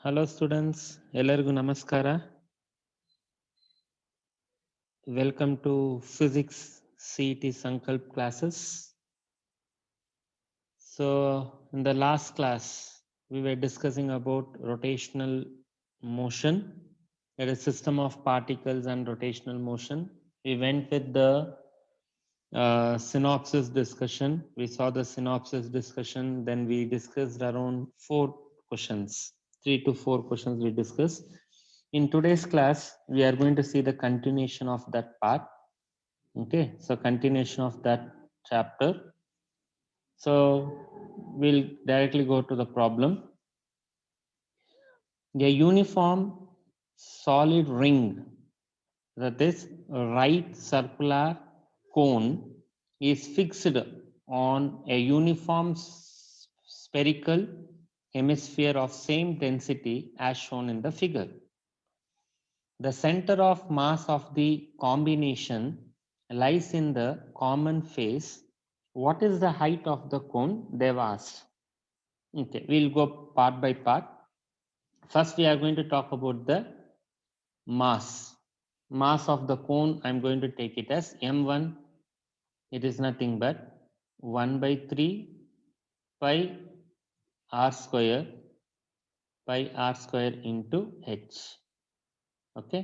Hello students, ಎಲ್ಲರಿಗೂ ನಮಸ್ಕಾರ. Welcome to Physics CET Sankalp classes. So in the last class, we were discussing about rotational motion, that is system of particles and rotational motion. We went with the synopsis discussion. We saw the synopsis discussion, then we discussed around 4 questions, 3 to 4 questions we discussed. In today's class, we are going to see the continuation of that part. Okay, so continuation of that chapter. So we'll directly go to the problem. A uniform solid ring, that is right circular cone, is fixed on a uniform spherical hemisphere of same density as shown in the figure. The center of mass of the combination lies in the common face. What is the height of the cone? They've asked. Okay, we'll go part by part. First, we are going to talk about the mass. Mass of the cone, I'm going to take it as m1. It is nothing but 1 by 3 pi r square into h. Okay,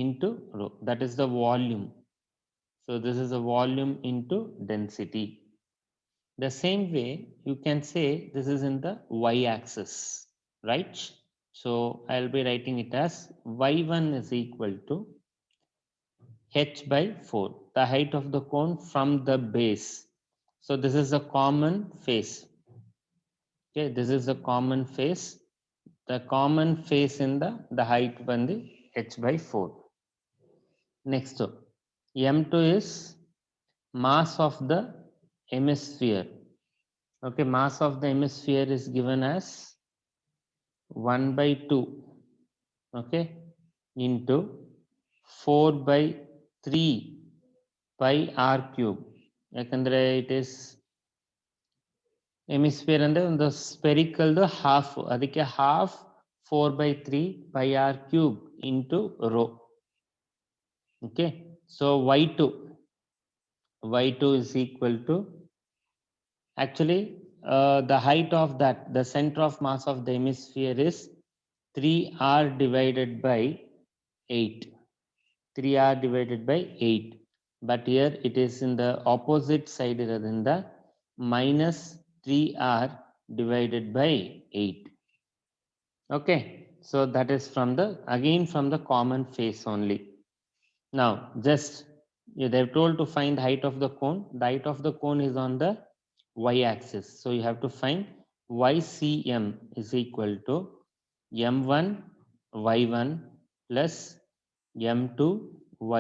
into rho. That is the volume. So this is a volume into density. The same way you can say this is in the y-axis, right? So I'll be writing it as y1 is equal to h by 4, the height of the cone from the base. So this is a common face. Okay, this is a common face. The common face in the height ಬಂದು h by 4. Next, m2 is mass of the hemisphere. Okay, mass of the hemisphere is given as 1 by 2, okay, into 4 by 3 pi r cube. ಯಾಕಂದ್ರೆ it is hemisphere ಅಂದ್ರೆ ಒಂದು spherical half, ಅದಕ್ಕೆ half 4 by 3 pi r cube into rho. Okay, so y2 is equal to, actually the height of that, the center of mass of the hemisphere is 3r divided by 8. 3r divided by 8. But here it is in the opposite side, in the minus 3r divided by 8. Okay, so that is from the, again from the common face only. Now just they've told to find the height of the cone. The height of the cone is on the y-axis. So you have to find YCM is equal to m1 y1 plus m2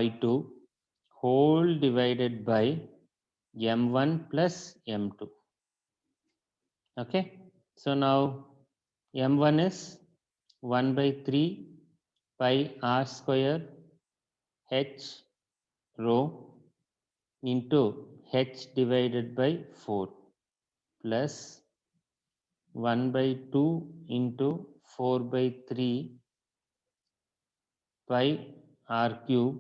y2 whole divided by m1 plus m2. Okay, so now m1 is 1 by 3 pi r square h rho into h divided by 4 plus 1 by 2 into 4 by 3 pi r cube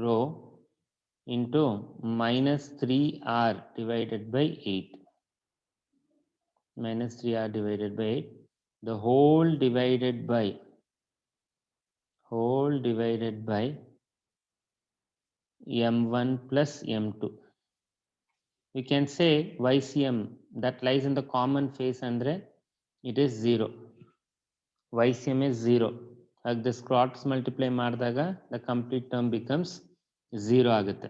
rho into minus 3r divided by 8. Minus 3r divided by 8. The whole divided by m1 plus m2. We can say YCM that lies in the common face andre it is 0. YCM is 0. Like this cross multiply ಮಾಡಿದಾಗ the complete term becomes 0 ಆಗುತ್ತೆ.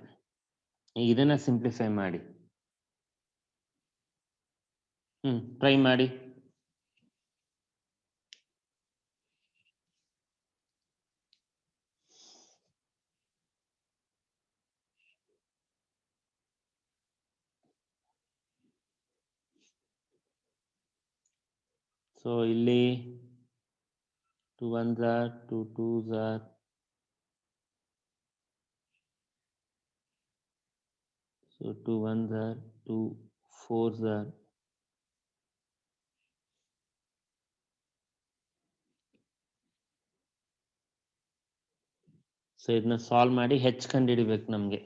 ಇದನ್ನ simplify ಮಾಡಿ try ಮಾಡಿ. So ಇಲ್ಲಿ 2 1s are 2 2s are, so 2 1s are 2 4s are, so ಇದನ್ನ solve ಮಾಡಿ h ಕಂಡುಹಿಡಿಬೇಕು ನಮಗೆ.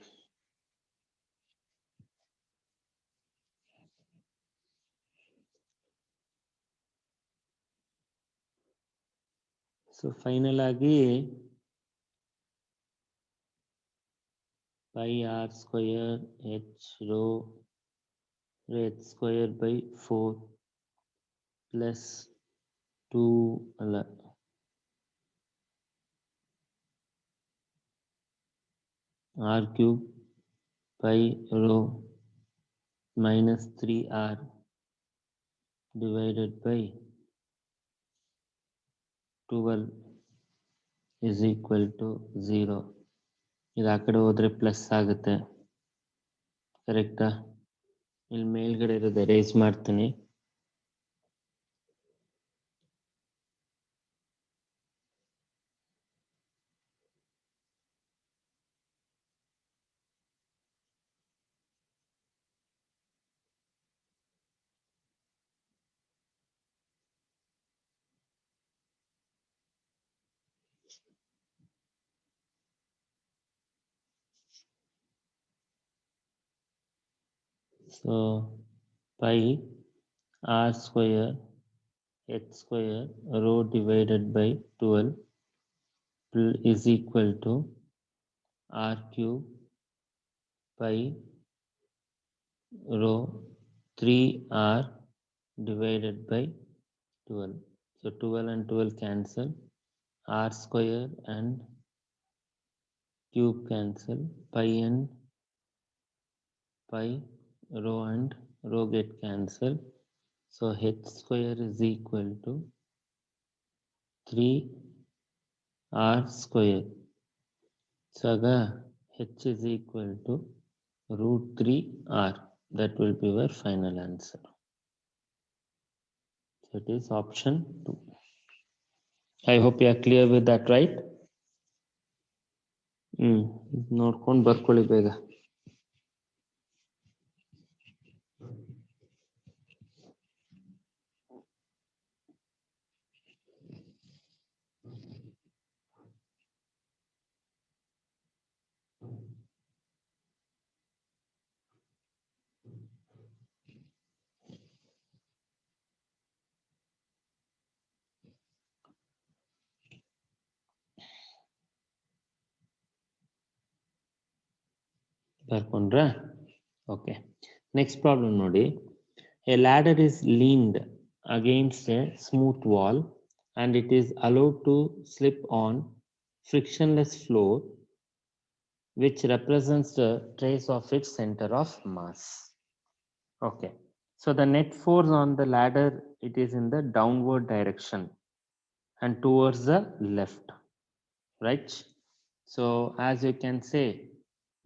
ಸೊ ಫೈನಲ್ ಆಗಿ pi r square h rho h square by 4 plus 2 ಅಲ್ಲ r cube pi rho minus 3r divided by 12 is equal to 0. ಇದು ಆ ಕಡೆ ಹೋದ್ರೆ ಪ್ಲಸ್ ಆಗುತ್ತೆ, ಕರೆಕ್ಟಾ? ಇಲ್ಲಿ ಮೇಲ್ಗಡೆ ಇರೋದು ರೇಸ್ ಮಾಡ್ತೀನಿ. So pi r square h square rho divided by 12 is equal to r cube pi rho 3r divided by 12. So 12 and 12 cancel, r square and cube cancel, pi and pi, rho and rho get cancel. So h square is equal to 3r square. So h is equal to root 3r. That will be our final answer. So it is option 2. I hope you are clear with that, right? ನೋಡ್ಕೊಂಡು ಬರ್ಕೊಳ್ಳಿ ಬೇಗ. ಬರ್ಕೊಂಡ್ರಾ? Okay. Next problem ನೋಡಿ. A ladder is leaned against a smooth wall and it is allowed to slip on frictionless floor which represents the trace of its center of mass. Okay. So the net force on the ladder, it is in the downward direction and towards the left, right? So as you can say,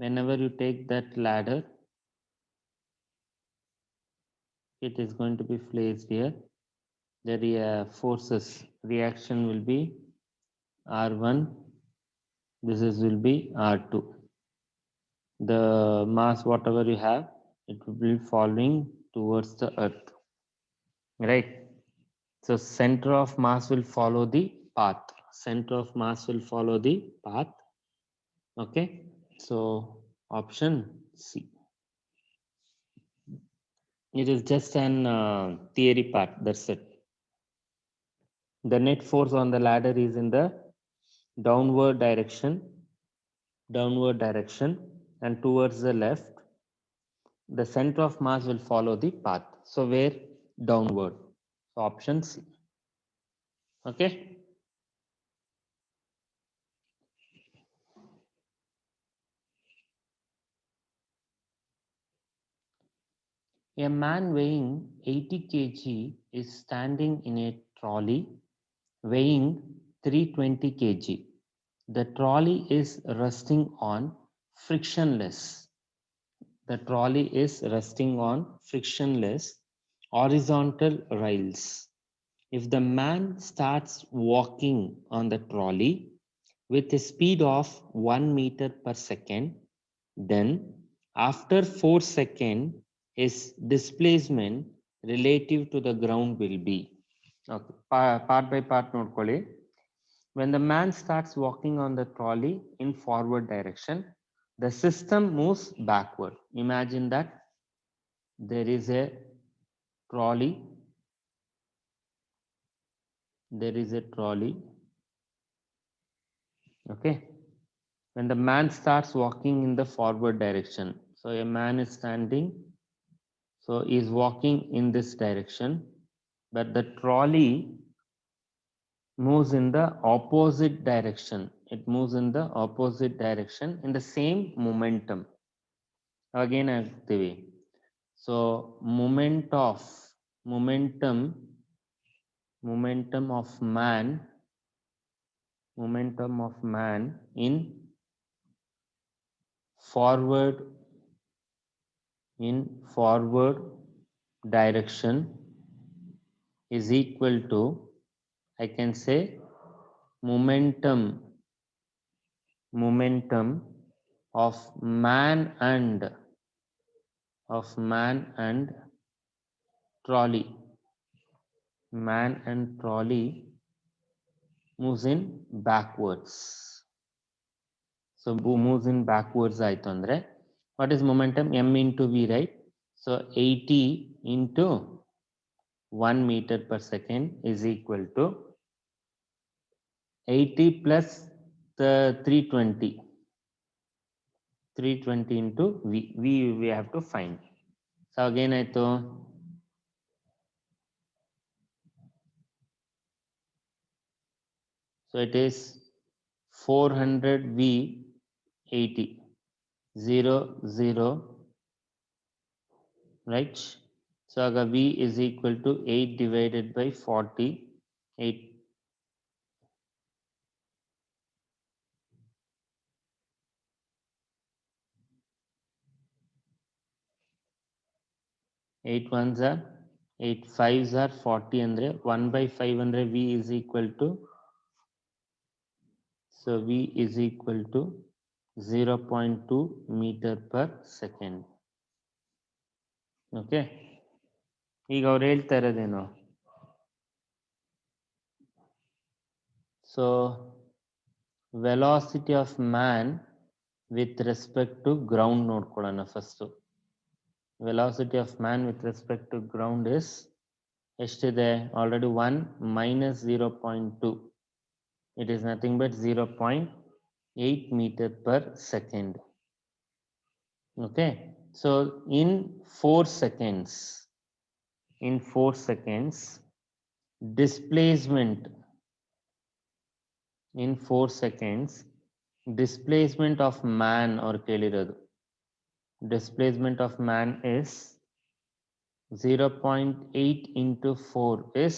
whenever you take that ladder, it is going to be placed here. The forces reaction will be R1, this is will be R2. The mass whatever you have, it will be falling towards the earth, right? So center of mass will follow the path. Center of mass will follow the path. Okay, so option C. It is just an theory part, that's it. The net force on the ladder is in the downward direction and towards the left. The center of mass will follow the path. So where? Downward. So option C. Okay. A man weighing 80 kg is standing in a trolley weighing 320 kg. The trolley is resting on frictionless. The trolley is resting on frictionless horizontal rails. If the man starts walking on the trolley with a speed of 1 meter per second, then after 4 seconds, his displacement relative to the ground will be. Okay. Part by part ನೋಡ್ಕೊಳ್ಳಿ. When the man starts walking on the trolley in forward direction, the system moves backward. Imagine that there is a trolley, there is a trolley, okay. When the man starts walking in the forward direction, so a man is standing, so he is walking in this direction, but the trolley moves in the opposite direction. It moves in the opposite direction in the same momentum. Again, ಆಗ್ತೀವಿ. So momentum of man in forward direction is equal to, I can say, momentum of man and trolley. Man and trolley moves in backwards. So moves in backwards ಆಯ್ತು ಅಂದ್ರೆ what is momentum? M into V, right? So 80 into 1 meter per second is equal to 80 plus the 320 into we have to find. So again ಆಯ್ತು, so it is 400 V 80 0 0, right? So aga V is equal to 8 divided by 40, 8 8 ones are 8 fives are 40 andre 1 by 500 V is equal to, so V is equal to 0.2 meter per second. Okay, ಈಗ ಅವ್ರು ಹೇಳ್ತಾ ಇರೋದೇನು, so velocity of man with respect to ground ನೋಡ್ಕೊಳ್ಳೋಣ first. Velocity of man with respect to ground is ಎಷ್ಟಿದೆ already 1 minus 0.2, it is nothing but 0.8 meter per second. Okay, so in 4 seconds displacement, in 4 seconds displacement of man or ಕೇಳಿರೋದು, displacement of man is 0.8 into 4 is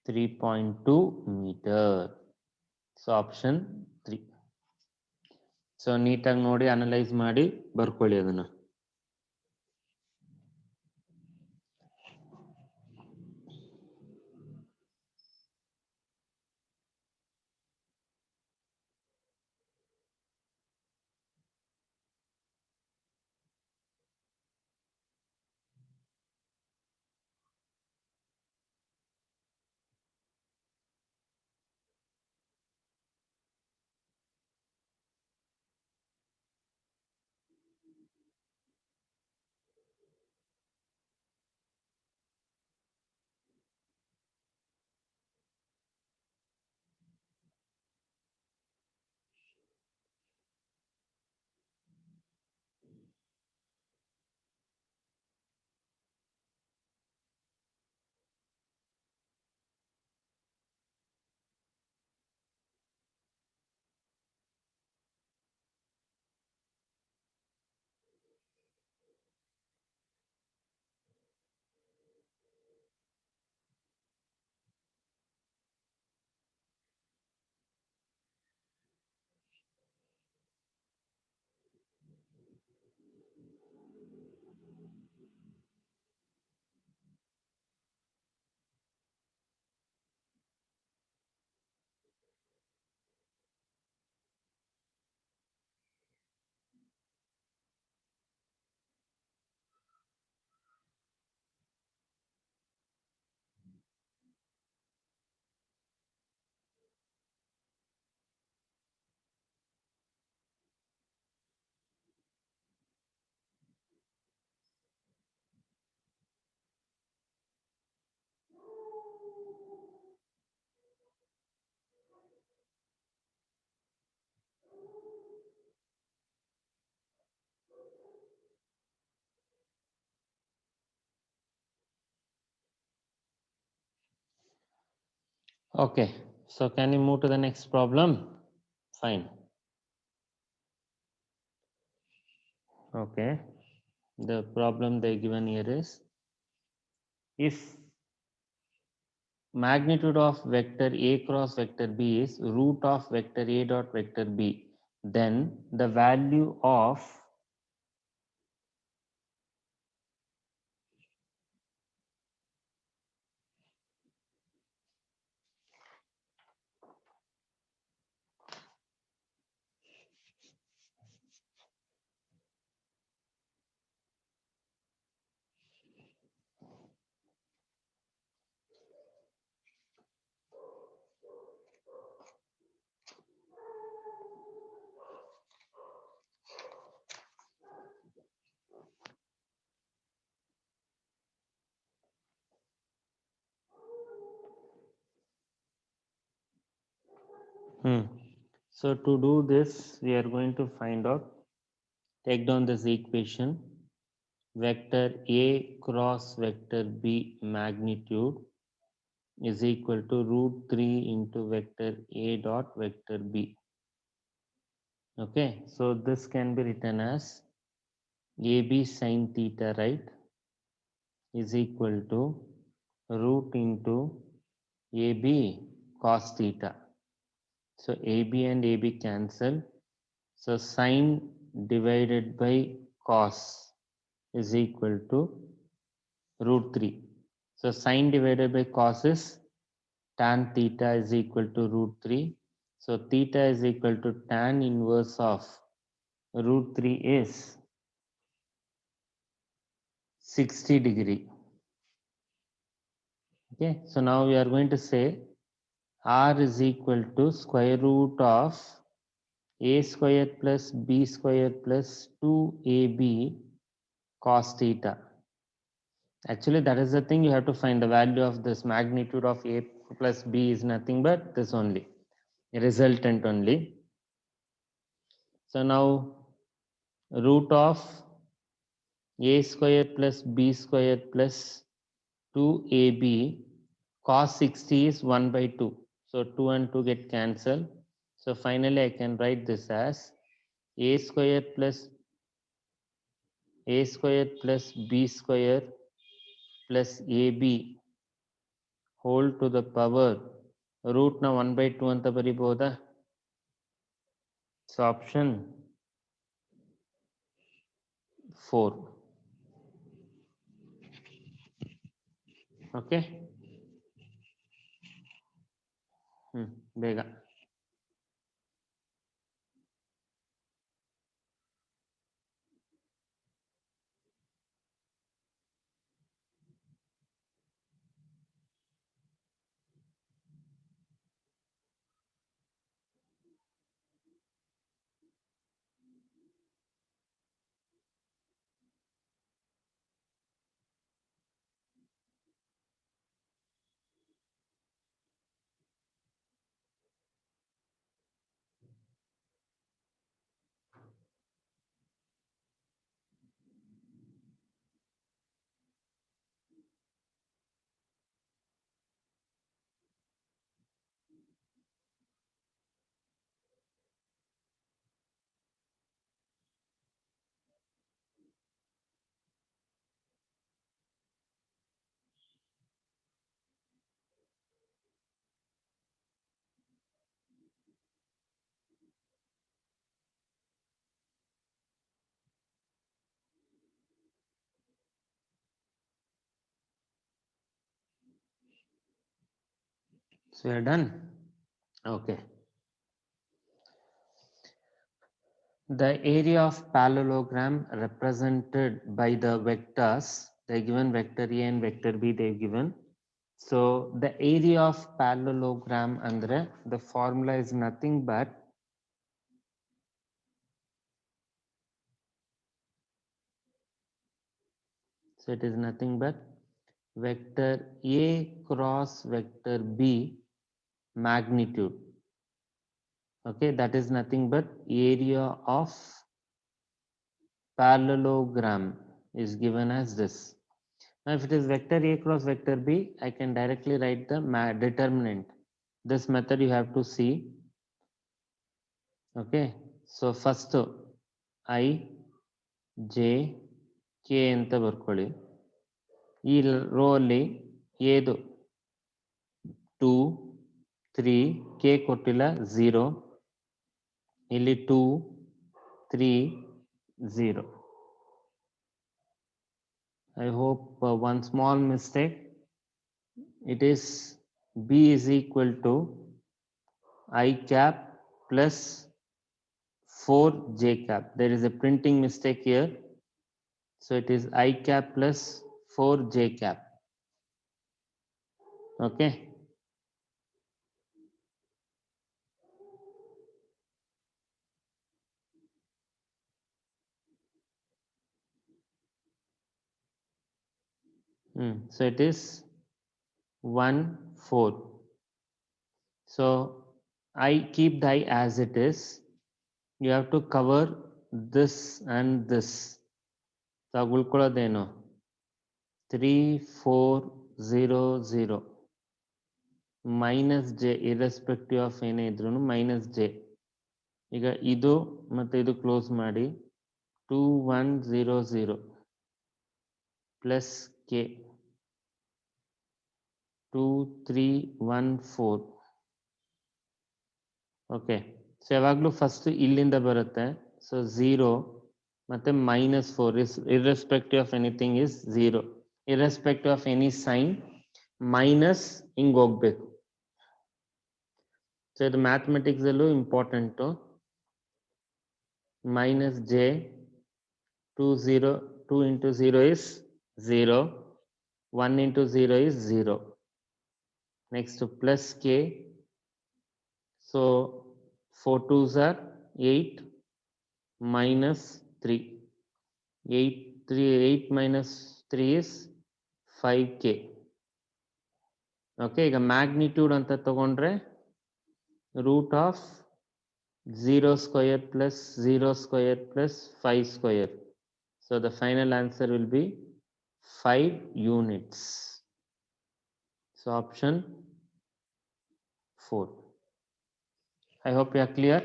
3.2 meter. So option 3. So ನೀಟಾಗಿ ನೋಡಿ analyse ಮಾಡಿ ಬರ್ಕೊಳ್ಳಿ ಅದನ್ನ. Okay, so can you move to the next problem? Fine. Okay, the problem they given here is, if magnitude of vector A cross vector B is root of vector A dot vector B, then the value of so to do this, we are going to find out, take down this equation, vector A cross vector B magnitude is equal to root 3 into vector A dot vector B. Okay, so this can be written as AB sine theta, right, is equal to root into AB cos theta. So AB and AB cancel. So sine divided by cos is equal to root 3. So sine divided by cos is tan theta is equal to root 3. So theta is equal to tan inverse of root 3 is 60 degree. Okay, so now we are going to say r is equal to square root of a square plus b square plus 2ab cos theta. Actually, that is the thing, you have to find the value of this magnitude of a plus b is nothing but this only, resultant only. So now root of a square plus b square plus 2ab cos 60 is 1 by 2. So 2 and 2 get cancelled. So finally I can write this as a square plus b square plus ab whole to the power root na 1 by 2 ಅಂತ ಬರಿಬಹುದಾ? So option 4. Okay, ಬೇಗ. So we are done. Okay. The area of parallelogram represented by the vectors, they given vector A and vector B they given. So the area of parallelogram andre the formula is nothing but vector A cross vector B magnitude. Okay, that is nothing but area of parallelogram is given as this. Now if it is vector A cross vector B, I can directly write the determinant. This method you have to see. Okay, so first I J K ಅಂತ ಬರ್ಕೊಳ್ಳಿ. ಈ rho ಅಲ್ಲಿ ಏದು 2 3 K ಕೊಟ್ಟಿಲ್ಲ 0, ಇಲ್ಲಿ 2 3 0. I hope one small mistake. It is B is equal to I cap plus 4 J cap. There is a printing mistake here. So it is I cap plus 4 J cap. Okay. So it is 1 4. So I keep the I as it is. You have to cover this and this. So ಉಳ್ಕೊಳ್ಳೋದೇನು 3 4 0 0 minus J irrespective of ಏನೇ ಇದ್ರೂ minus J. ಈಗ ಇದು ಮತ್ತೆ ಇದು close ಮಾಡಿ 2 1 0 0 plus K 2 3 1 4. Okay, so ಯಾವಾಗಲೂ first ಇಲ್ಲಿಂದ ಬರುತ್ತೆ. ಸೊ 0 ಮತ್ತೆ -4 is irrespective of anything is 0. irrespective of any sign minus ಹಿಂಗ್ ಹೋಗ್ಬೇಕು. ಸೊ ಇದು ಮ್ಯಾಥಮೆಟಿಕ್ಸ್ ಅಲ್ಲೂ important. minus J 2 into 0 is 0, 1 into 0 is 0. Next plus K. So 4 2s are 8 minus 3. 8 minus 3 is 5K. Okay, ಈಗ magnitude ಅಂತ ತಗೊಂಡ್ರೆ root of 0 square plus 0 square plus 5 square. So the final answer will be 5 units. So option 4. I hope you are clear.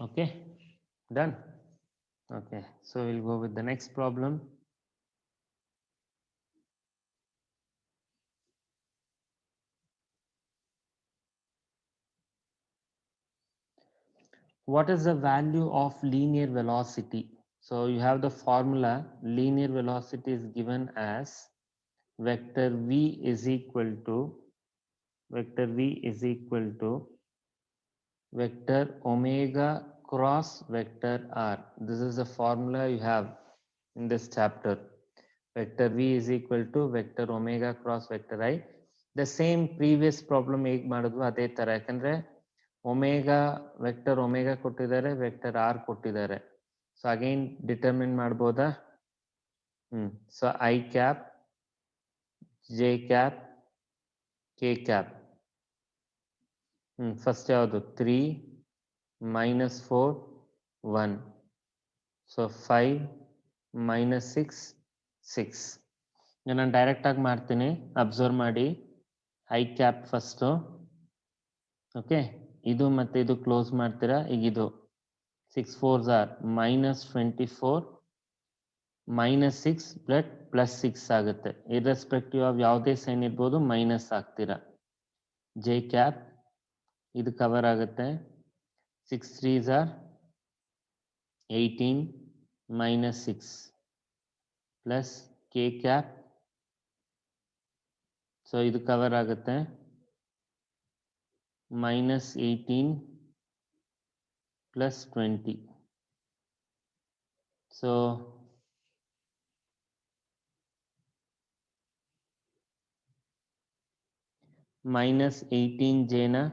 Okay, done. Okay, so we'll go with the next problem. What is the value of linear velocity? So you have the formula. Linear velocity is given as vector v is equal to vector omega cross vector r. This is the formula you have in this chapter. Vector v is equal to vector omega cross vector I. The same previous problem ಹೇಗೆ ಮಾಡಿದ್ವು ಅದೇ ತರ, ಯಾಕಂದ್ರೆ omega vector omega ಕೊಟ್ಟಿದ್ದಾರೆ, vector R ಕೊಟ್ಟಿದ್ದಾರೆ. So again determine ಮಾಡ್ಬೋದಾ? So I cap J cap K cap. First ಯಾವುದು 3 -4 1. So 5 -6 6. ಈಗ ನಾನು ಡೈರೆಕ್ಟ್ ಆಗಿ ಮಾಡ್ತೀನಿ, ಅಬ್ಸರ್ವ್ ಮಾಡಿ. I cap first. ಓಕೆ, ಇದು ಮತ್ತೆ ಇದು ಕ್ಲೋಸ್ ಮಾಡ್ತೀರಾ. ಈಗ ಇದು 6 4s are -24 -6 +6 ಆಗುತ್ತೆ. ಇರ್ರೆಸ್ಪೆಕ್ಟಿವ್ ಆಫ್ ಯಾವುದೇ ಸೈನ್ ಇರ್ಬೋದು, ಮೈನಸ್ ಆಗ್ತೀರಾ. ಜೆ ಕ್ಯಾಪ್ ಇದು ಕವರ್ ಆಗುತ್ತೆ. 6 3s are 18 minus 6 plus k cap. So ಇದು ಕವರ್ ಆಗುತ್ತೆ. minus 18 plus 20. So minus 18 j na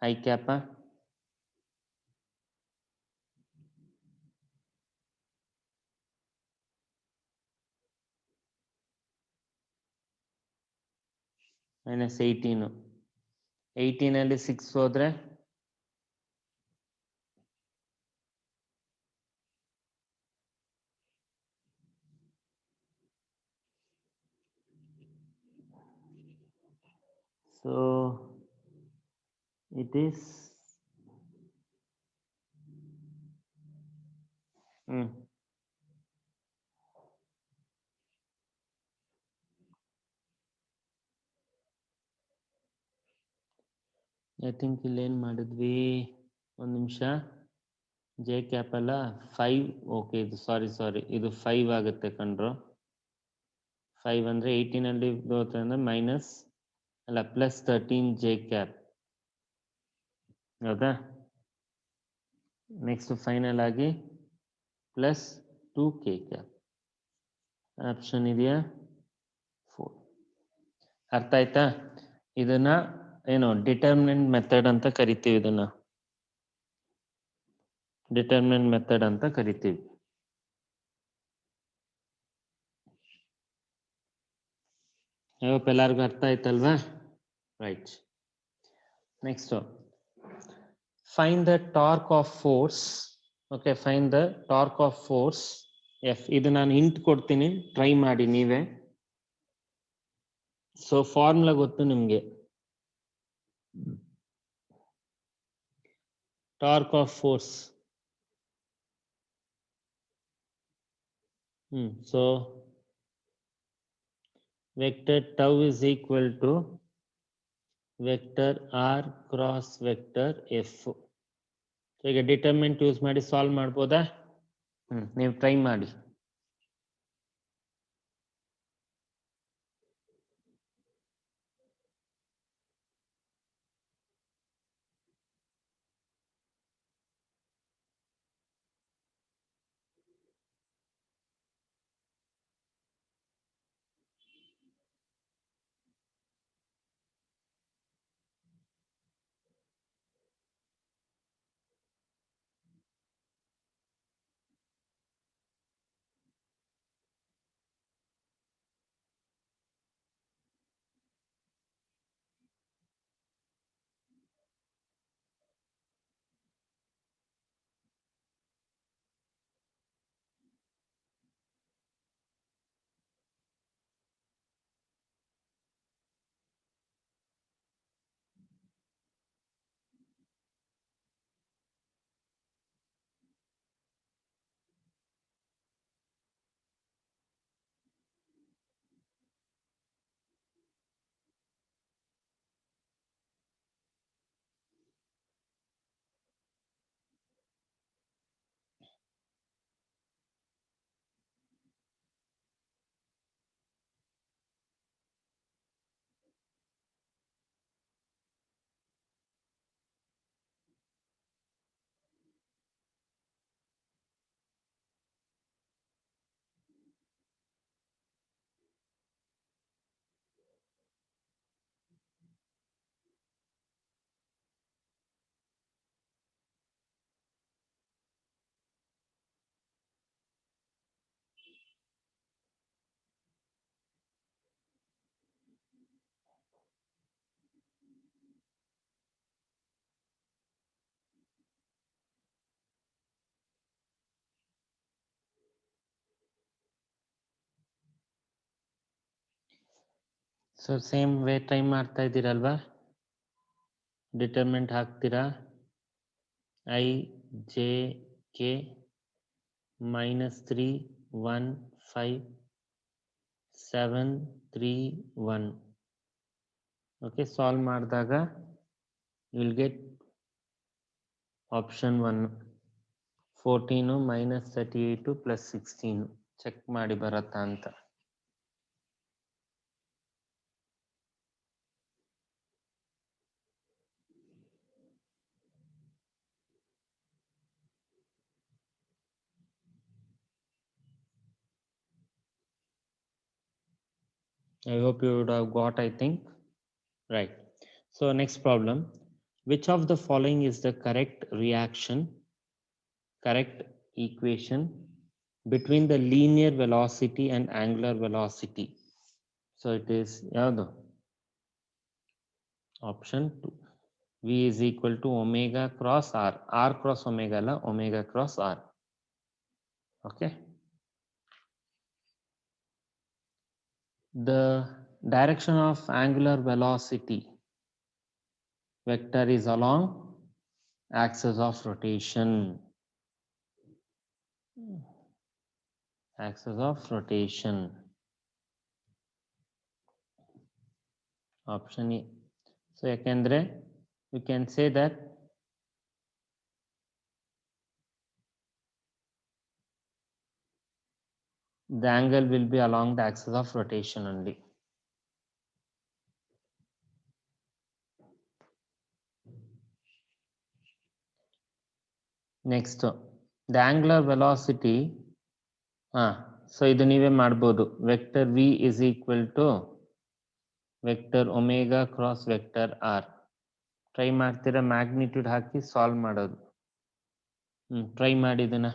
I cap minus 18. 18 ಅಲ್ಲಿ 6 ಹೋದ್ರೆ so it is I think ಇಲ್ಲಿ ಏನು ಮಾಡಿದ್ವಿ, ಒಂದು ನಿಮಿಷ. ಜೆ ಕ್ಯಾಪ್ ಅಲ್ಲ 5. ಓಕೆ, ಇದು ಸಾರಿ ಇದು 5 ಆಗುತ್ತೆ ಕಣ್ರು. 5 ಅಂದರೆ 18 ಅಲ್ಲಿ ಹೋದ್ರೆ ಅಂದರೆ ಮೈನಸ್ ಅಲ್ಲ ಪ್ಲಸ್ 13 ಜೆ ಕ್ಯಾಪ್. ಹೌದಾ? ನೆಕ್ಸ್ಟ್ ಫೈನಲ್ ಆಗಿ ಪ್ಲಸ್ 2 ಕೆ ಕ್ಯಾಪ್. ಆಪ್ಷನ್ ಇದೆಯಾ? 4. ಅರ್ಥ ಆಯ್ತಾ? ಇದನ್ನ ಏನು ಡಿಟರ್ಮಿನೆಂಟ್ ಮೆಥಡ್ ಅಂತ ಕರಿತೀವಿ. ಇದನ್ನ ಡಿಟರ್ಮಿನೆಂಟ್ ಮೆಥಡ್ ಅಂತ ಕರಿತೀವಿ. ಎಲ್ಲರಿಗೂ ಅರ್ಥ ಆಯ್ತಲ್ವಾ? Right. Next find the torque of force. Okay, find the torque of force F. ಇದು ನಾನು ಹಿಂಟ್ ಕೊಡ್ತೀನಿ, ಟ್ರೈ ಮಾಡಿ ನೀವೇ. ಸೊ ಫಾರ್ಮುಲಾ ಗೊತ್ತು ನಿಮಗೆ. Torque of force. So vector tau is equal to vector R cross vector F. ಈಗ determinant use ಮಾಡಿ solve ಮಾಡ್ಬೋದಾ? ನೀವು ಟ್ರೈ ಮಾಡಿ. ಸೊ ಸೇಮ್ ವೇ ಟ್ರೈ ಮಾಡ್ತಾ ಇದ್ದೀರಲ್ವಾ? ಡಿಟರ್ಮಿನೆಂಟ್ ಹಾಕ್ತೀರಾ. I J K -3 1 5 7 3 1. Okay, solve ಮಾಡಿದಾಗ you will get option 1 14 minus 38 plus 16 check ಮಾಡಿ ಬರತ್ತಾ ಅಂತ. I hope you would have got, I think. Right. So next problem. Which of the following is the correct equation between the linear velocity and angular velocity? So it is yado. Option 2. V is equal to omega cross R. R cross omega la omega cross R. Okay. The direction of angular velocity vector is along axis of rotation. Axis of rotation. Option E. So yakendre you can say that the angle will be along the axis of rotation only. Next, the angular velocity. So idu neeve ಮಾಡಬಹುದು. Vector V is equal to vector omega cross vector R. Try ಮಾಡ್ತೀರಾ magnitude ಹಾಕಿ solve ಮಾಡೋದು. Try ಮಾಡಿ ಇದನ್ನ.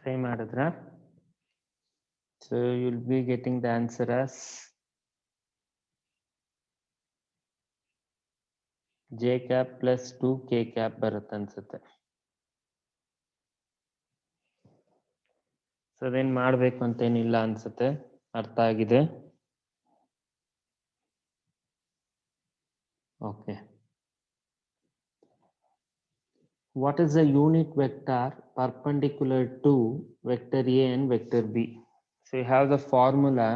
Try ಮಾಡಿದ್ರಾ? So you'll be getting the answer as J cap plus 2 K cap ಬರುತ್ತೆ ಅನ್ಸುತ್ತೆ. So ಅದೇನ್ ಮಾಡ್ಬೇಕು ಅಂತೇನಿಲ್ಲ ಅನ್ಸುತ್ತೆ, ಅರ್ಥ ಆಗಿದೆ. Okay. What is the unit vector perpendicular to vector A and vector B? So you have the formula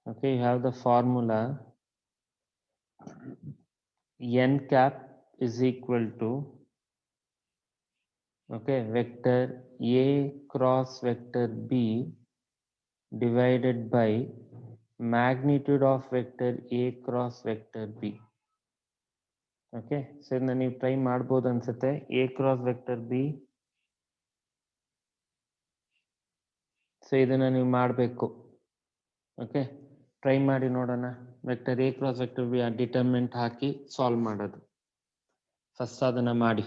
Okay, you have the formula n cap is equal to, okay, vector A cross vector B divided by magnitude of vector A cross vector B. Okay, so ಇದನ್ನ ನೀವು try ಮಾಡ್ಬೋದು ಅನ್ಸುತ್ತೆ. A cross vector B, so ಇದನ್ನ ನೀವು ಮಾಡಬೇಕು. Okay, try ಮಾಡಿ ನೋಡೋಣ. Vector A cross vector B determinant ಹಾಕಿ ಸಾಲ್ವ್ ಮಾಡೋದು. ಫಸ್ಟ್ ಅದನ್ನ ಮಾಡಿ.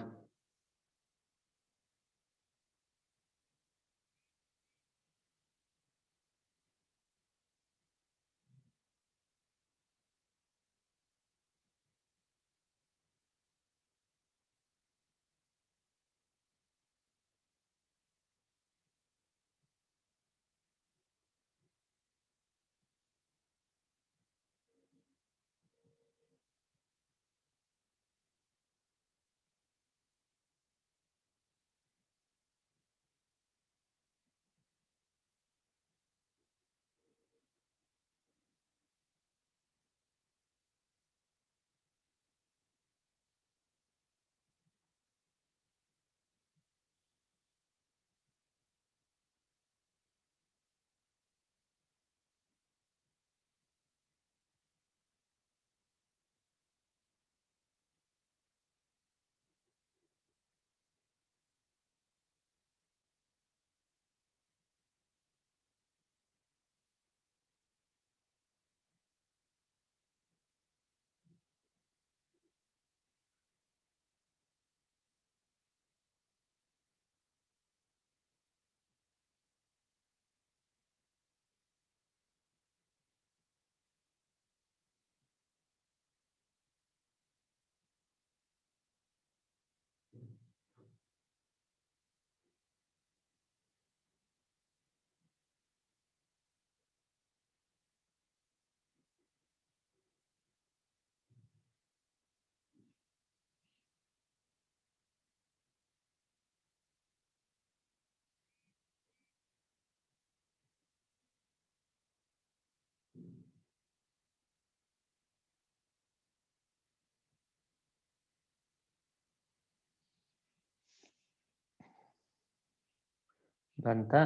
ಬಂತಾ?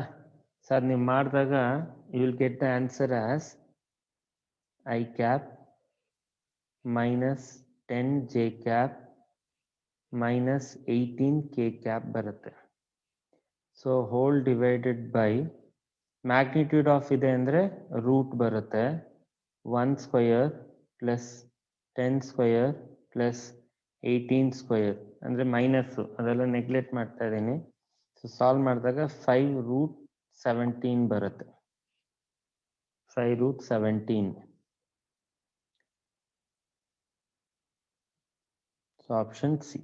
ಸರ್ ನೀವು ಮಾಡಿದಾಗ you will get the answer as I cap minus 10 J cap minus 18 K cap ಬರುತ್ತೆ. So whole divided by magnitude of ಇದೆ ಅಂದರೆ ರೂಟ್ ಬರುತ್ತೆ. 1 square plus 10 square plus 18 square ಅಂದರೆ ಮೈನಸ್ಸು, ಅದೆಲ್ಲ ನೆಗ್ಲೆಕ್ಟ್ ಮಾಡ್ತಾ ಇದ್ದೀನಿ. ಸೊ ಸಾಲ್ವ್ ಮಾಡಿದಾಗ 5√17 ಬರುತ್ತೆ. 5√17. So option C.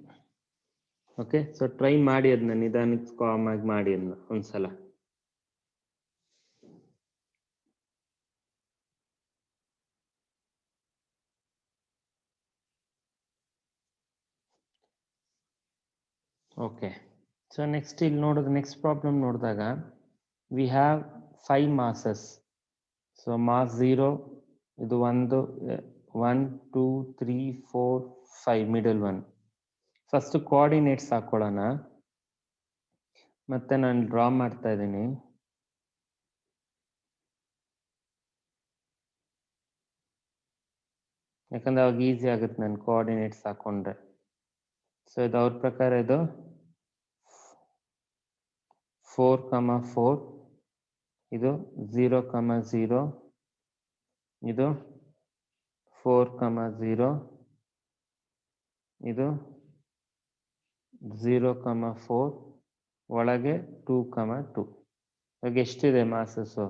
Okay, so try ಮಾಡಿ ಅದನ್ನ ನಿಧಾನಕ್ಕೆ ಕಾಮ್ ಆಗಿ ಮಾಡಿ ಅದನ್ನ ಒಂದ್ಸಲ. ಓಕೆ, ಸೊ ನೆಕ್ಸ್ಟ್ ಇಲ್ಲಿ ನೋಡೋದು, ನೆಕ್ಸ್ಟ್ ಪ್ರಾಬ್ಲಮ್ ನೋಡಿದಾಗ we have 5 masses. So mass 0, ಇದು 1 2 3 4 5 ಮಿಡಲ್ ಒನ್. ಫಸ್ಟ್ ಕೋಆರ್ಡಿನೇಟ್ಸ್ ಹಾಕೊಳ್ಳೋಣ. ಮತ್ತೆ ನಾನು ಡ್ರಾ ಮಾಡ್ತಾ ಇದ್ದೀನಿ. ಯಾಕಂದ್ರೆ ಅವಾಗ ಈಸಿ ಆಗುತ್ತೆ ನಾನು ಕೋಆರ್ಡಿನೇಟ್ಸ್ ಹಾಕೊಂಡ್ರೆ. ಸೊ ಇದು ಅವ್ರ ಪ್ರಕಾರ ಇದು 4,4, ಇದು 0,0, ಇದು 4,0, ಇದು 0,4, ಒಳಗೆ 2,2. ಇವಾಗ ಎಷ್ಟಿದೆ ಮಾಸಸ್ಸು?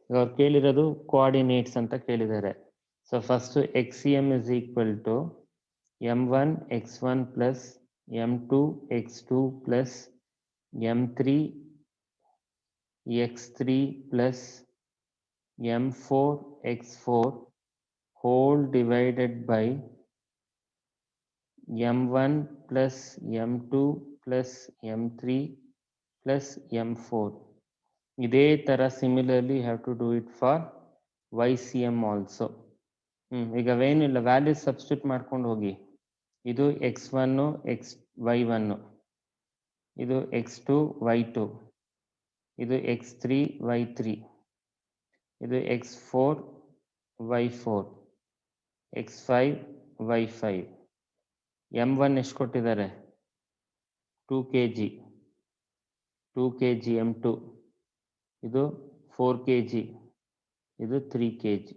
ಈಗ ಅವ್ರು ಕೇಳಿರೋದು ಕೋಆರ್ಡಿನೇಟ್ಸ್ ಅಂತ ಕೇಳಿದ್ದಾರೆ. So first XCM is equal to M1 X1 plus M2 X2 plus M3 X3 plus M4 X4 whole divided by M1 plus M2 plus M3 plus M4. ಇದೇ ತರ similarly you have to do it for YCM also. ಈಗ ಅವೇನಿಲ್ಲ, values substitute ಮಾಡ್ಕೊಂಡು ಹೋಗಿ. ಇದು x1 y1, ಇದು x2 y2, ಇದು x3 y3, ಇದು x4 y4, x5 y5. m1 ಎಷ್ಟು ಕೊಟ್ಟಿದ್ದಾರೆ? 2 kg, 2 kg m2, ಇದು 4 kg, ಇದು 3 kg.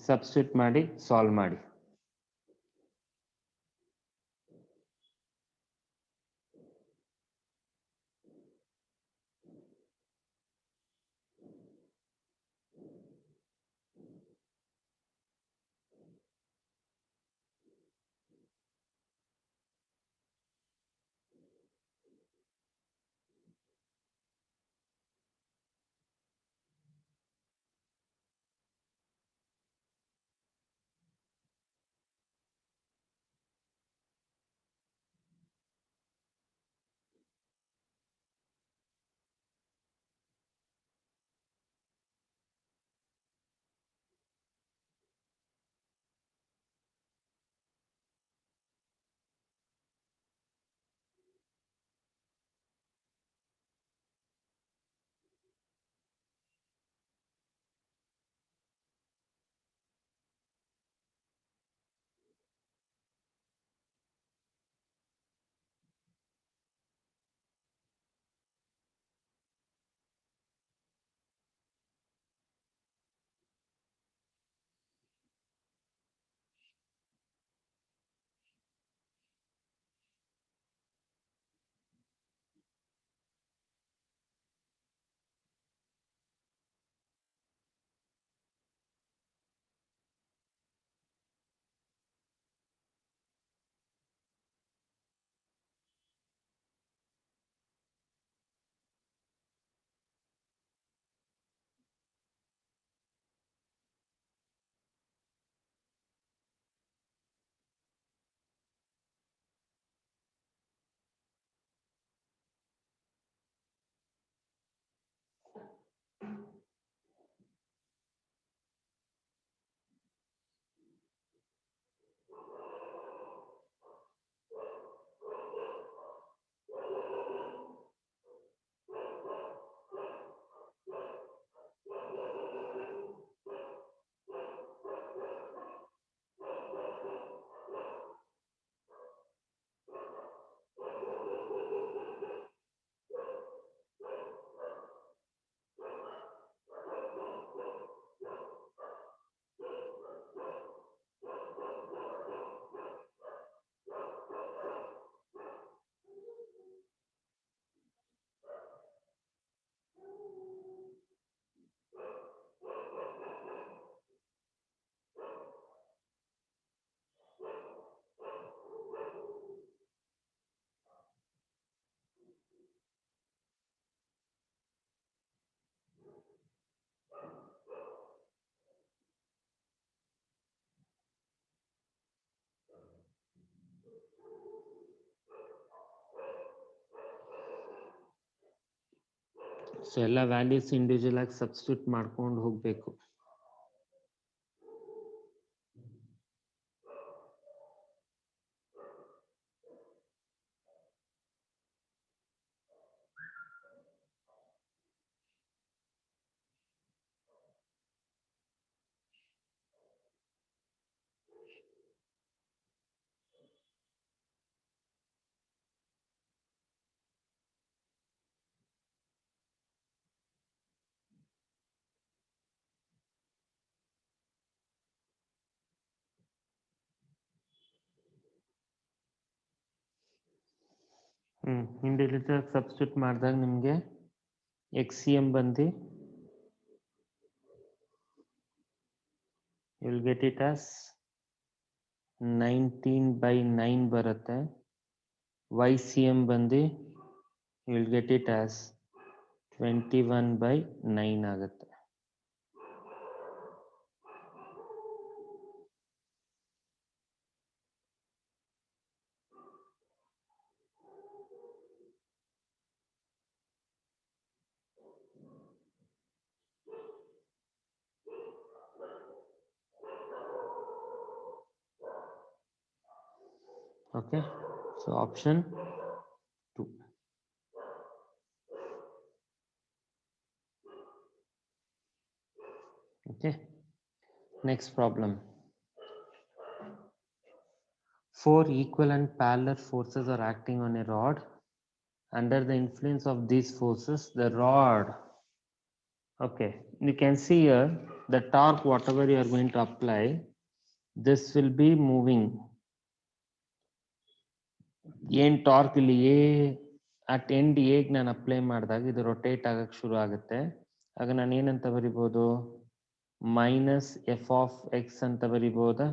ಸಬ್ಸ್ಟಿಟ್ಯೂಟ್ ಮಾಡಿ ಸಾಲ್ವ್ ಮಾಡಿ. ಸೊ ಎಲ್ಲ ವ್ಯಾಲ್ಯೂಸ್ ಇಂಡಿವಿಜುವಲ್ ಆಗಿ ಸಬ್ಸ್ಟಿಟ್ಯೂಟ್ ಮಾಡ್ಕೊಂಡು ಹೋಗ್ಬೇಕು. ಇಂಡಿವಿಜುವಲ್ ಸಬ್ಸ್ಟಿಟ್ಯೂಟ್ ಮಾಡಿದಾಗ ನಿಮಗೆ XCM ಬಂದು you will get it as 19/9 ಬರುತ್ತೆ. YCM ಬಂದು you will get it as 21/9 ಆಗುತ್ತೆ. Okay, so option 2. Okay, next problem. 4 equal and parallel forces are acting on a rod. Under the influence of these forces, the rod, okay, you can see here the torque, whatever you are going to apply, this will be moving. ಏನು torque ಇಲ್ಲಿ A at end ಎಗೆ ನಾನು apply ಮಾಡಿದಾಗ ಇದು rotate ಆಗಕ್ಕೆ ಶುರು ಆಗುತ್ತೆ. ಆಗ ನಾನು ಏನಂತ ಬರಿಬೋದು, ಮೈನಸ್ ಎಫ್ ಆಫ್ ಎಕ್ಸ್ ಅಂತ ಬರಿಬೋದಾ,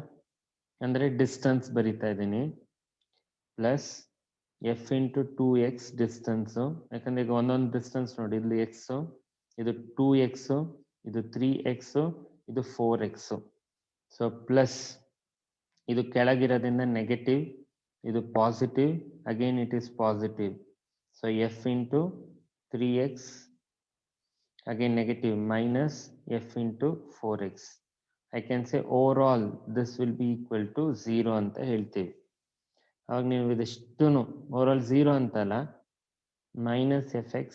ಅಂದರೆ ಡಿಸ್ಟೆನ್ಸ್ ಬರಿತಾ ಇದ್ದೀನಿ, plus F into 2x distance, ಯಾಕಂದ್ರೆ ಈಗ ಒಂದೊಂದು ಡಿಸ್ಟೆನ್ಸ್ ನೋಡಿ, ಇಲ್ಲಿ ಎಕ್ಸು, ಇದು 2x, ಇದು 3x, ಇದು 4x. ಸೊ ಪ್ಲಸ್ ಇದು ಕೆಳಗಿರೋದ್ರಿಂದ ನೆಗೆಟಿವ್, ಇದು positive, again it is positive. So F into 3x, again negative, minus f into 4x. I can say overall this will be equal to 0 ಅಂತ ಹೇಳ್ತೀವಿ. ಅವಾಗ ನೀವು ಇದಿಷ್ಟು ಓವರಾಲ್ 0 ಅಂತಲ್ಲ, minus fx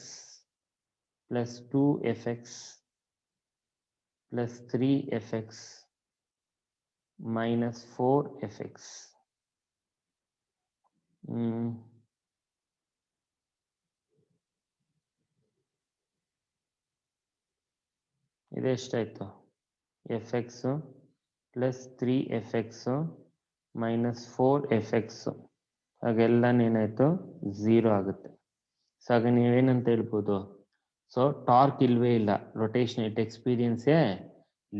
plus 2fx plus 3fx minus 4fx. ಇದೆಷ್ಟಾಯಿತು, F x plus 3fx minus 4fx, ಹಾಗೆಲ್ಲನೇನಾಯಿತು 0 ಆಗುತ್ತೆ. So ಆಗ ನೀವೇನಂತ ಹೇಳ್ಬೋದು, ಸೊ ಟಾರ್ಕ್ ಇಲ್ವೇ ಇಲ್ಲ, rotation, it experience A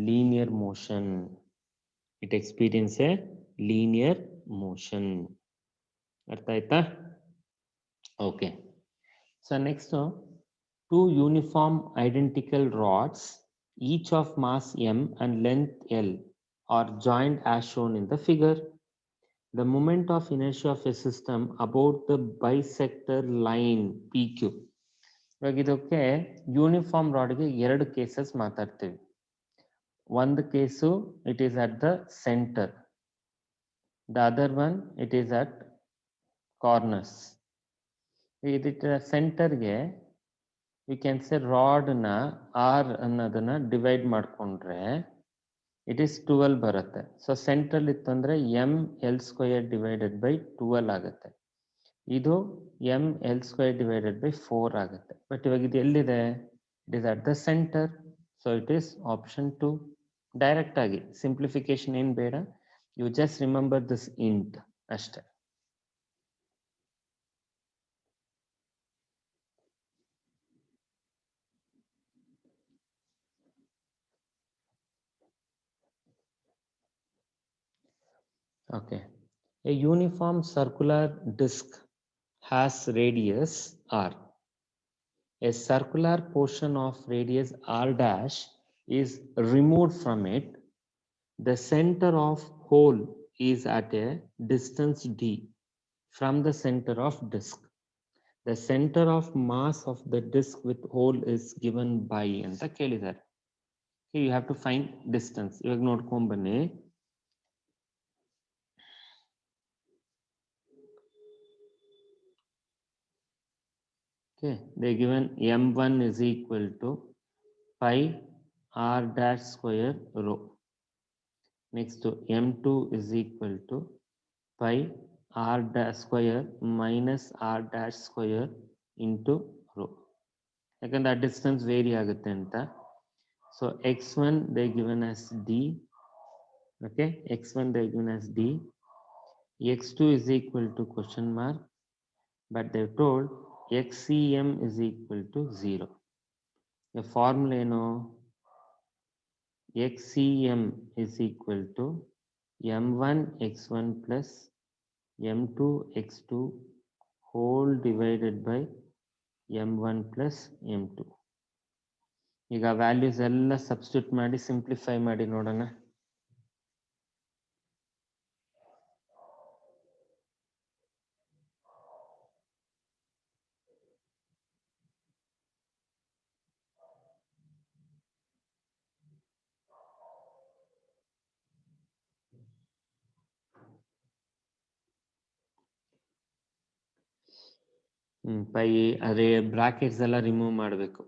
linear motion, it experience A linear motion. ಅರ್ಥ ಆಯ್ತಾ? Okay, so next, 2 uniform identical rods, each of mass m and length L, are joined as shown in the figure. The moment of inertia of a system about the bisector line PQ. ಇವಾಗ ಇದಕ್ಕೆ uniform ರಾಡ್ಗೆ 2 cases ಮಾತಾಡ್ತೀವಿ. ಒಂದು case it is at the centre, the other one it is at corners. ಇದಕ್ಕೆ ಸೆಂಟರ್ಗೆ we can say ರಾಡ್ನ R ಅನ್ನೋದನ್ನ divide ಮಾಡಿಕೊಂಡ್ರೆ it is 12 ಬರುತ್ತೆ. So central ಇತ್ತು ಅಂದರೆ M L square divided by 12 ಆಗುತ್ತೆ. ಇದು M L square divided by 4 ಆಗುತ್ತೆ. ಬಟ್ ಇವಾಗ ಇದು ಎಲ್ಲಿದೆ, it is at the centre. So it is option 2. Direct ಆಗಿ ಸಿಂಪ್ಲಿಫಿಕೇಶನ್ ಏನು ಬೇಡ, you just remember this int ಅಷ್ಟೇ. Okay, a uniform circular disc has radius r. A circular portion of radius r dash is removed from it. The center of hole is at a distance d from the center of disc. The center of mass of the disc with hole is given by ಅಂತ ಕೇಳಿದ್ದಾರೆ. You have to find distance. ಇವಾಗ ನೋಡ್ಕೊಂಡ್ ಬನ್ನಿ. Okay, they given m1 is equal to pi r dash square rho. Next to m2 is equal to pi r dash square minus r dash square into rho. ಯಾಕಂದ್ರೆ ಆ distance very ಆಗುತ್ತೆ ಅಂತ. So x1 they given as d. Okay, x1 they given as d. x2 is equal to question mark, but they told xcm is equal to 0. The formula ಏನು, xcm is equal to m1 x1 plus m2 x2 whole divided by m1 plus m2. ಈಗ values ಎಲ್ಲ substitute ಮಾಡಿ simplify ಮಾಡಿ ನೋಡೋಣ. Pi ಅದೇ brackets ಎಲ್ಲ remove ಮಾಡಬೇಕು.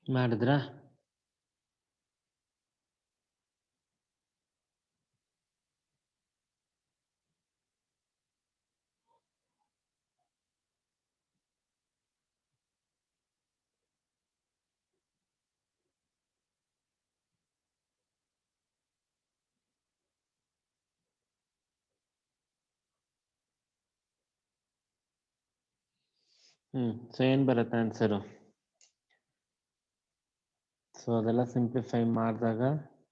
ಮಾಡಿದ್ರಾ? ಸೊ ಏನ್ ಬರುತ್ತೆ ಆನ್ಸರು? ಸೊ ಅದೆಲ್ಲ ಸಿಂಪ್ಲಿಫೈ ಮಾಡಿದಾಗ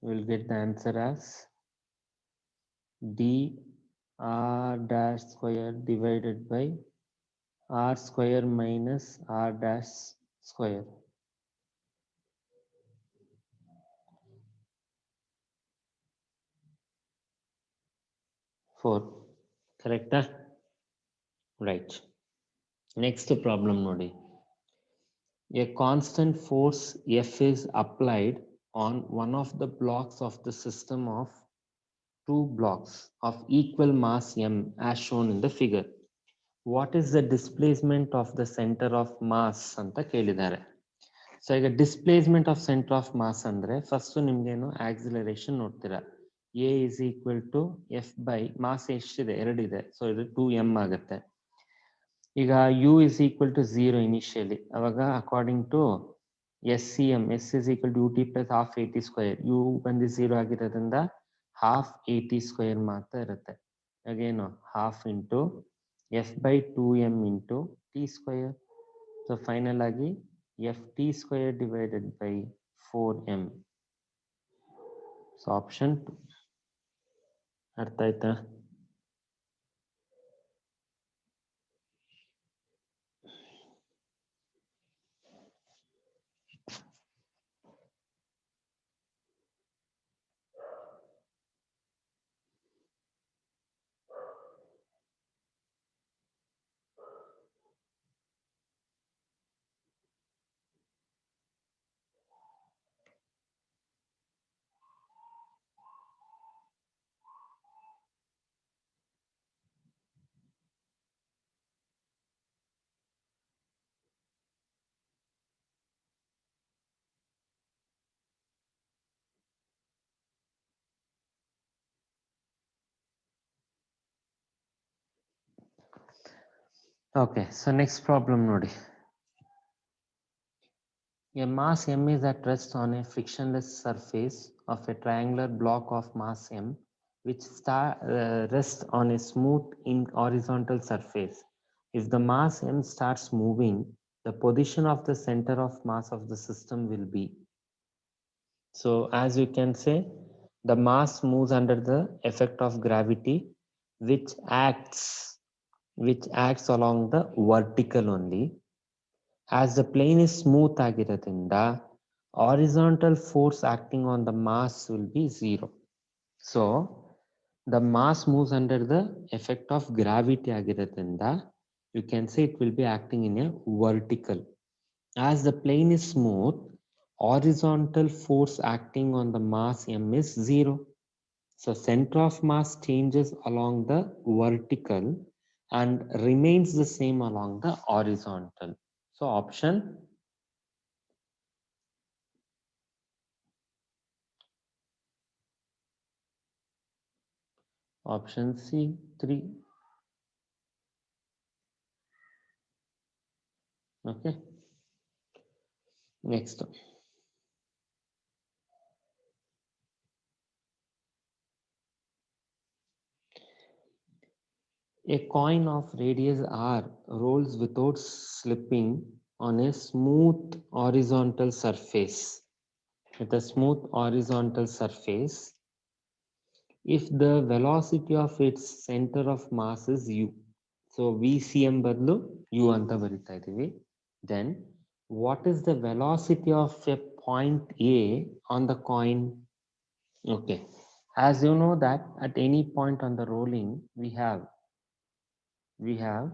will get the answer as D R dash square divided by R square minus R dash square. 4 ಕರೆಕ್ಟಾ? ರೈಟ್. ನೆಕ್ಸ್ಟ್ ಪ್ರಾಬ್ಲಮ್ ನೋಡಿ. A constant force F is applied on one of the blocks of the system of two blocks of equal mass M as shown in the figure. What is the displacement of the center of mass ಅಂತ ಕೇಳಿದ್ದಾರೆ. So ಈಗ displacement of centre of mass ಅಂದ್ರೆ first ನಿಮ್ಗೇನು acceleration ನೋಡ್ತೀರಾ. A is equal to F by mass ಎಷ್ಟಿದೆ? 2 ಇದೆ. So ಇದು 2m ಆಗುತ್ತೆ. ಈಗ u is equal to 0 initially, ಅವಾಗ according to S C M S is equal to U T plus half A T square, U ಬಂದು 0 ಆಗಿರೋದ್ರಿಂದ half A T square ಮಾತ್ರ ಇರುತ್ತೆ. Again half into F by 2m into T square. So final ಆಗಿ F T square divided by 4m. So option 2. ಅರ್ಥ ಆಯ್ತಾ? Okay, so next problem ನೋಡಿ. A mass m is at rest on a frictionless surface of a triangular block of mass m, which rests on a smooth horizontal surface. If the mass m starts moving, the position of the center of mass of the system will be. So as you can say, the mass moves under the effect of gravity, which acts along the vertical only. As the plane is smooth ಆಗಿರೋದ್ರಿಂದ horizontal force acting on the mass will be 0. So the mass moves under the effect of gravity ಆಗಿರೋದ್ರಿಂದ you can say it will be acting in a vertical. As the plane is smooth, horizontal force acting on the mass m is 0. So center of mass changes along the vertical and remains the same along the horizontal. So option C 3. Okay. Next. A coin of radius r rolls without slipping on a smooth horizontal surface. With a smooth horizontal surface, if the velocity of its center of mass is u, so vcm ಬದಲು u ಅಂತ ಬರಿತಾ ಇದೀವಿ, then what is the velocity of a point A on the coin? Okay, as you know that at any point on the rolling we have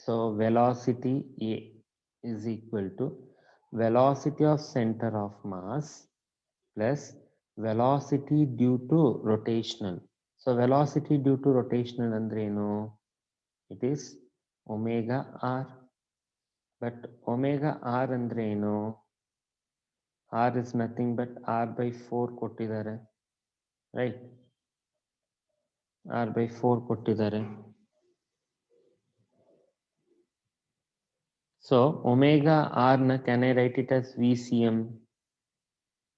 so velocity A is equal to velocity of center of mass plus velocity due to rotational. So velocity due to rotational andre eno? It is omega r. But omega r andre eno? R is nothing but r by 4 ಕೊಟ್ಟಿದ್ದಾರೆ, right? r by 4 ಕೊಟ್ಟಿದ್ದಾರೆ. So omega r na can I write it as VCM?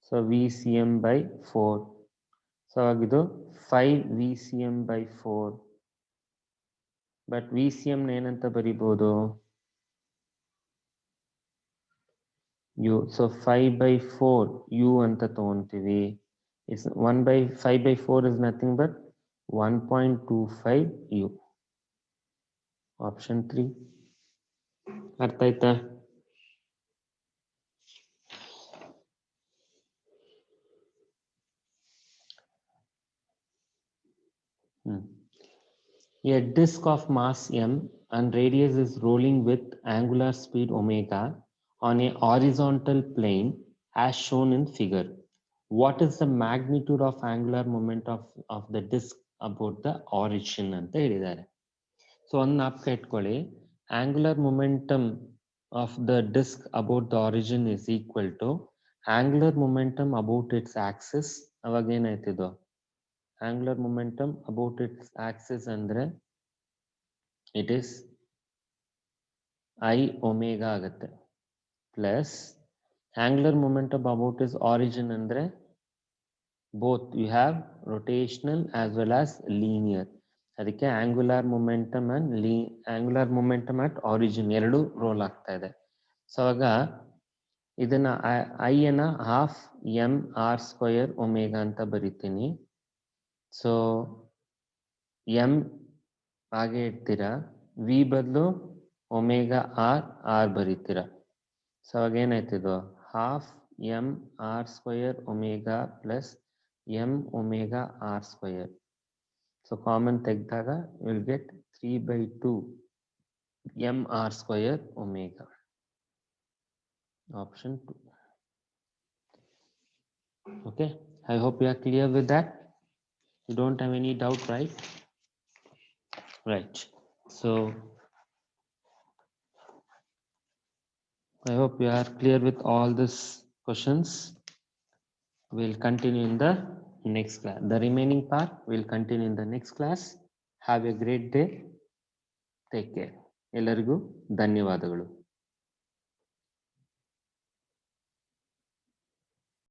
So VCM by 4. So agidu 5 VCM by 4. But VCM na ಏನಂತ ಬರಿಬಹುದು? U. So 5 by 4 U anta ತಗೊಂತೀವಿ. Is 1 by 5 by 4 is nothing but 1.25 U. Option 3. ಅರ್ಥ ಆಯ್ತಾ? A disk of mass m and radius is rolling with angular speed omega on a horizontal plane as shown in figure. What is the magnitude of angular momentum of the disk about the origin ಅಂತ ಹೇಳಿದ್ದಾರೆ. So ಒಂದು ಜ್ಞಾಪಕ ಇಟ್ಕೊಳ್ಳಿ, angular momentum of the disk about the origin is equal to angular momentum about its axis. ಅವಾಗ ಏನಾಯ್ತಿದು? Angular momentum about its axis andre it is I omega ಆಗುತ್ತೆ, plus angular momentum about its origin andre both you have rotational as well as linear. ಅದಕ್ಕೆ angular momentum and angular momentum at origin ಎರಡು roll ಆಗ್ತಾ ಇದೆ. So ಆಗ ಇದನ್ನ I ನ half m r square omega ಅಂತ ಬರಿತೀನಿ. ಸೊ m ಹಾಗೆ ಇಡ್ತೀರಾ, v ಬದಲು ಒಮೆಗಾ r ಬರೀತೀರಾ. ಸೊ ಅವಾಗ ಏನಾಯ್ತಿದು? Half m r square omega plus m omega r square. So common ತೆಗ್ದಾಗ you will get 3 by 2 m r square omega. Option 2. Okay, I hope you are clear with that. You don't have any doubt, right? Right. So I hope you are clear with all these questions. We'll continue in the next class. The remaining part will continue in the next class. Have a great day. Take care. ಎಲ್ಲರಿಗೂ ಧನ್ಯವಾದಗಳು.